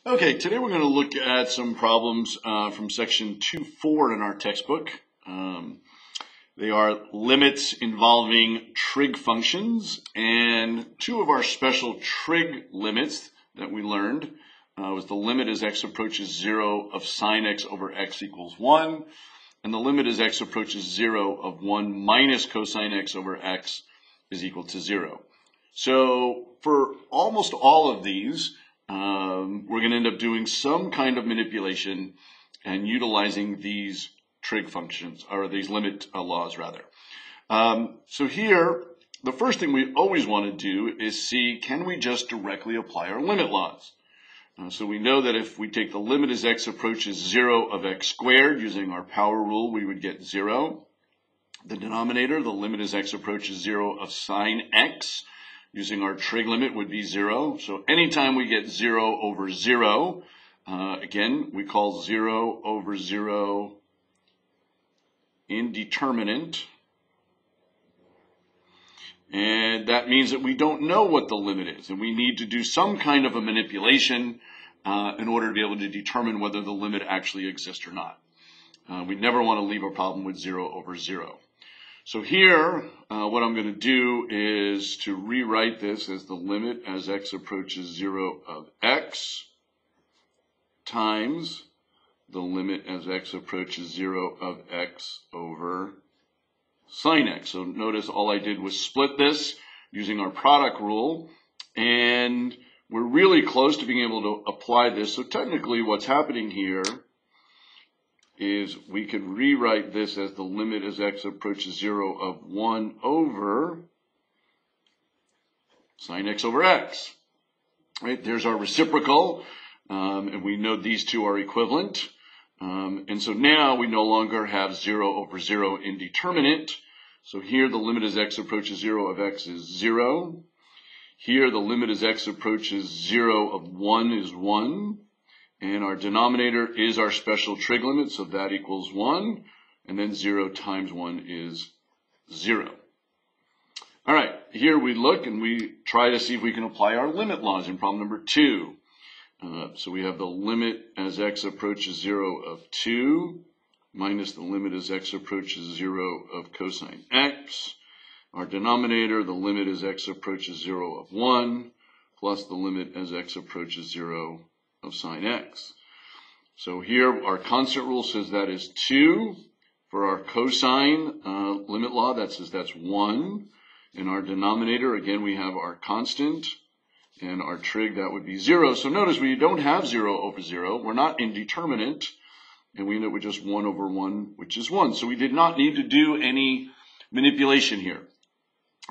Okay, today we're going to look at some problems from section 2.4 in our textbook. They are limits involving trig functions, and two of our special trig limits that we learned was the limit as x approaches 0 of sine x over x equals 1, and the limit as x approaches 0 of 1 minus cosine x over x is equal to 0. So for almost all of these, we're going to end up doing some kind of manipulation and utilizing these trig functions, or these limit laws rather. So here, the first thing we always want to do is see, can we just directly apply our limit laws? So we know that if we take the limit as x approaches 0 of x squared using our power rule, we would get 0. The denominator, the limit as x approaches 0 of sine x, using our trig limit would be 0. So anytime we get 0 over 0, again, we call 0 over 0 indeterminate. And that means that we don't know what the limit is, and we need to do some kind of a manipulation in order to be able to determine whether the limit actually exists or not. We never want to leave a problem with 0 over 0. So here, what I'm going to do is to rewrite this as the limit as x approaches 0 of x times the limit as x approaches 0 of x over sine x. So notice all I did was split this using our product rule, and we're really close to being able to apply this. So technically what's happening here is we could rewrite this as the limit as x approaches 0 of 1 over sine x over x. Right? There's our reciprocal, and we know these two are equivalent. And so now we no longer have 0 over 0 indeterminate. So here the limit as x approaches 0 of x is 0. Here the limit as x approaches 0 of 1 is 1. And our denominator is our special trig limit, so that equals 1. And then 0 times 1 is 0. All right, here we look and we try to see if we can apply our limit laws in problem number 2. So we have the limit as x approaches 0 of 2 minus the limit as x approaches 0 of cosine x. Our denominator, the limit as x approaches 0 of 1 plus the limit as x approaches 0 of sine x. So here our constant rule says that is 2. For our cosine limit law, that says that's 1. In our denominator, again, we have our constant. And our trig, that would be 0. So notice we don't have 0 over 0. We're not indeterminate. And we end up with just 1 over 1, which is 1. So we did not need to do any manipulation here,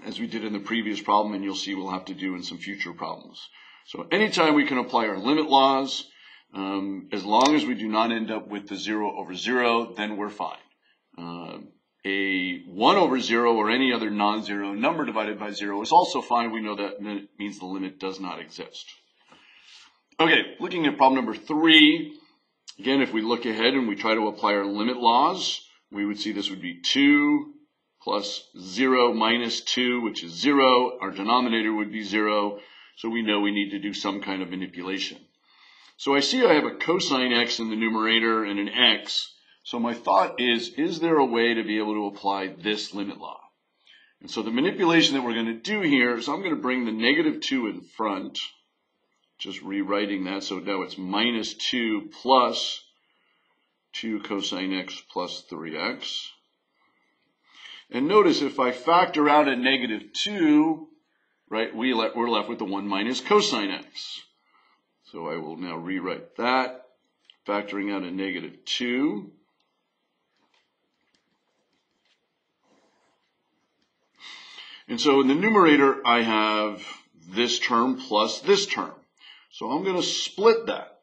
as we did in the previous problem, and you'll see we'll have to do in some future problems. So anytime we can apply our limit laws, as long as we do not end up with the 0 over 0, then we're fine. A 1 over 0 or any other non-zero number divided by 0 is also fine. We know that means the limit does not exist. Okay, looking at problem number 3, again, if we look ahead and we try to apply our limit laws, we would see this would be 2 plus 0 minus 2, which is 0. Our denominator would be 0. So we know we need to do some kind of manipulation. So I see I have a cosine x in the numerator and an x. So my thought is there a way to be able to apply this limit law? And so the manipulation that we're going to do here is I'm going to bring the negative 2 in front, just rewriting that. So now it's minus 2 plus 2 cosine x plus 3x. And notice if I factor out a negative 2, right, we're left with the 1 minus cosine x. So I will now rewrite that, factoring out a negative 2. And so in the numerator, I have this term plus this term. So I'm going to split that.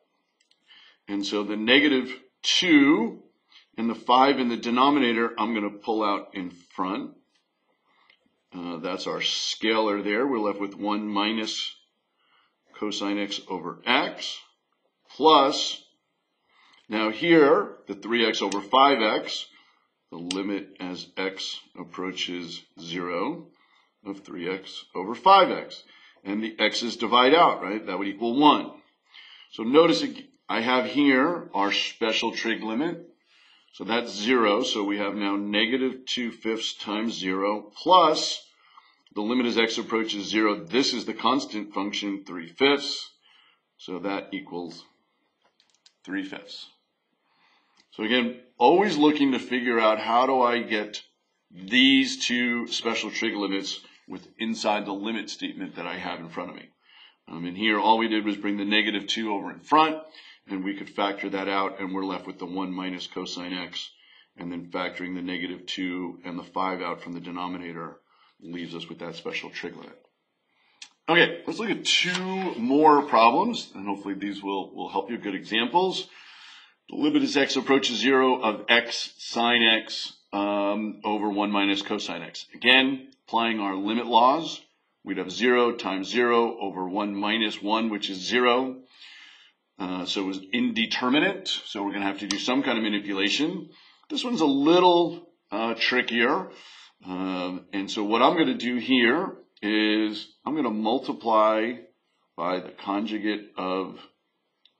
And so the negative 2 and the 5 in the denominator, I'm going to pull out in front. That's our scalar there. We're left with 1 minus cosine x over x plus, now here, the 3x over 5x, the limit as x approaches 0 of 3x over 5x. And the x's divide out, right? That would equal 1. So notice I have here our special trig limit. So that's 0. So we have now negative 2/5 times 0 plus the limit as x approaches 0. This is the constant function, 3/5. So that equals 3/5. So again, always looking to figure out how do I get these two special trig limits inside the limit statement that I have in front of me. And here all we did was bring the negative 2 over in front, and we could factor that out, and we're left with the 1 minus cosine x, and then factoring the negative 2 and the 5 out from the denominator leaves us with that special trig limit. Okay, let's look at two more problems, and hopefully these will help you. Good examples. The limit as x approaches 0 of x sine x over 1 minus cosine x. Again, applying our limit laws, we'd have 0 times 0 over 1 minus 1, which is 0. So it was indeterminate, so we're going to have to do some kind of manipulation. This one's a little trickier. And so what I'm going to do here is I'm going to multiply by the conjugate of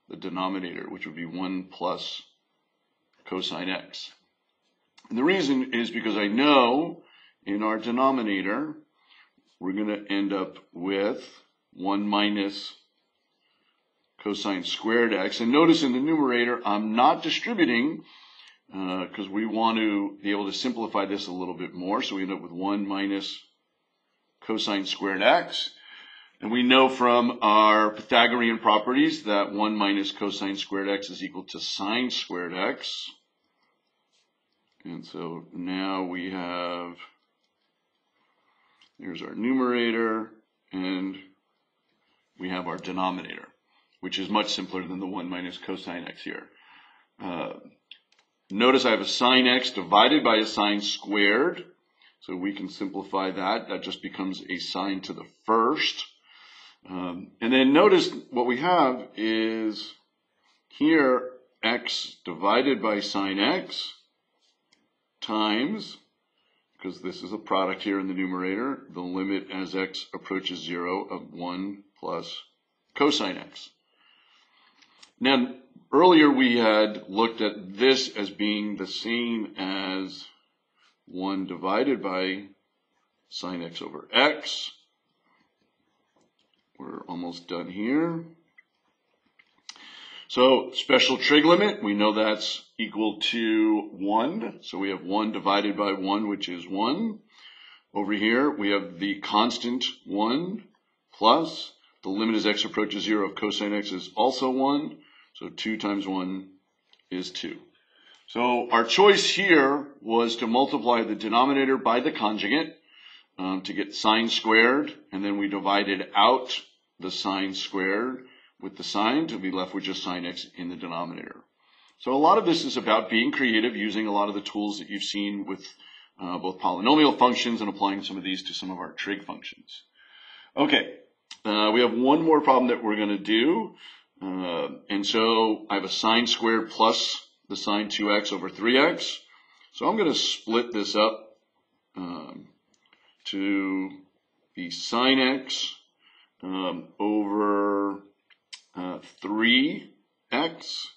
the denominator, which would be 1 plus cosine x. And the reason is because I know in our denominator, we're going to end up with 1 minus cosine squared x. And notice in the numerator, I'm not distributing because we want to be able to simplify this a little bit more. So we end up with 1 minus cosine squared x. And we know from our Pythagorean properties that 1 minus cosine squared x is equal to sine squared x. And so now we have, here's our numerator, and we have our denominator, which is much simpler than the 1 minus cosine x here. Notice I have a sine x divided by a sine squared, so we can simplify that. That just becomes a sine to the first. And then notice what we have is here x divided by sine x times, because this is a product here in the numerator, the limit as x approaches 0 of 1 plus cosine x. Now, earlier we had looked at this as being the same as 1 divided by sine x over x. We're almost done here. So special trig limit, we know that's equal to 1. So we have 1 divided by 1, which is 1. Over here, we have the constant 1 plus the limit as x approaches 0 of cosine x is also 1. So 2 times 1 is 2. So our choice here was to multiply the denominator by the conjugate to get sine squared, and then we divided out the sine squared with the sine to be left with just sine x in the denominator. So a lot of this is about being creative, using a lot of the tools that you've seen with both polynomial functions and applying some of these to some of our trig functions. Okay, we have one more problem that we're going to do. And so I have a sine squared plus the sine 2x over 3x. So I'm going to split this up to be sine x over 3x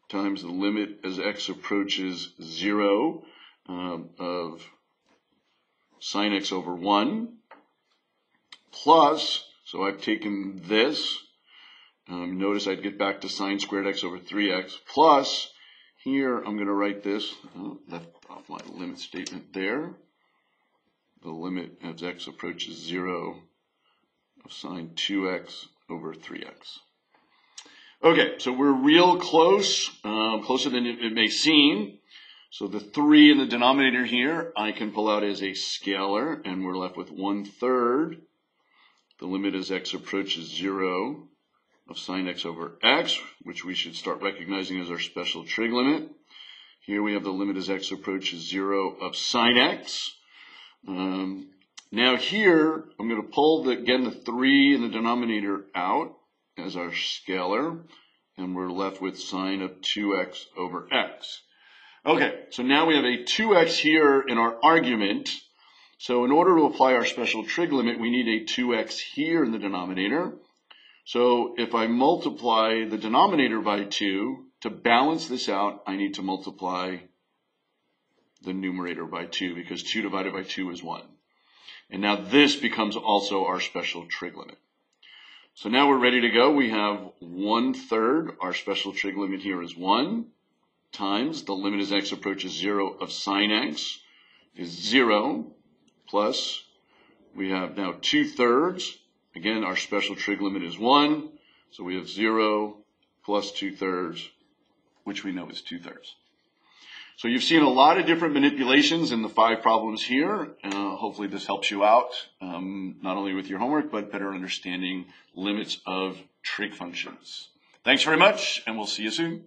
times the limit as x approaches 0 of sine x over 1 plus, so I've taken this, notice I'd get back to sine squared x over 3x plus, here I'm going to write this, left off my limit statement there, the limit as x approaches 0 of sine 2x over 3x. Okay, so we're real close, closer than it may seem. So the 3 in the denominator here, I can pull out as a scalar, and we're left with 1/3. The limit as x approaches 0 of sine x over x, which we should start recognizing as our special trig limit. Here we have the limit as x approaches 0 of sine x. Now here, I'm going to pull, again, the 3 in the denominator out as our scalar, and we're left with sine of 2x over x. Okay, so now we have a 2x here in our argument. So in order to apply our special trig limit, we need a 2x here in the denominator. So if I multiply the denominator by 2, to balance this out, I need to multiply the numerator by 2, because 2 divided by 2 is 1. And now this becomes also our special trig limit. So now we're ready to go. We have 1/3. Our special trig limit here is 1 times the limit as x approaches 0 of sine x is 0 plus we have now 2/3. Again, our special trig limit is 1. So we have 0 plus 2/3, which we know is 2/3. So you've seen a lot of different manipulations in the 5 problems here. Hopefully this helps you out, not only with your homework, but better understanding limits of trig functions. Thanks very much, and we'll see you soon.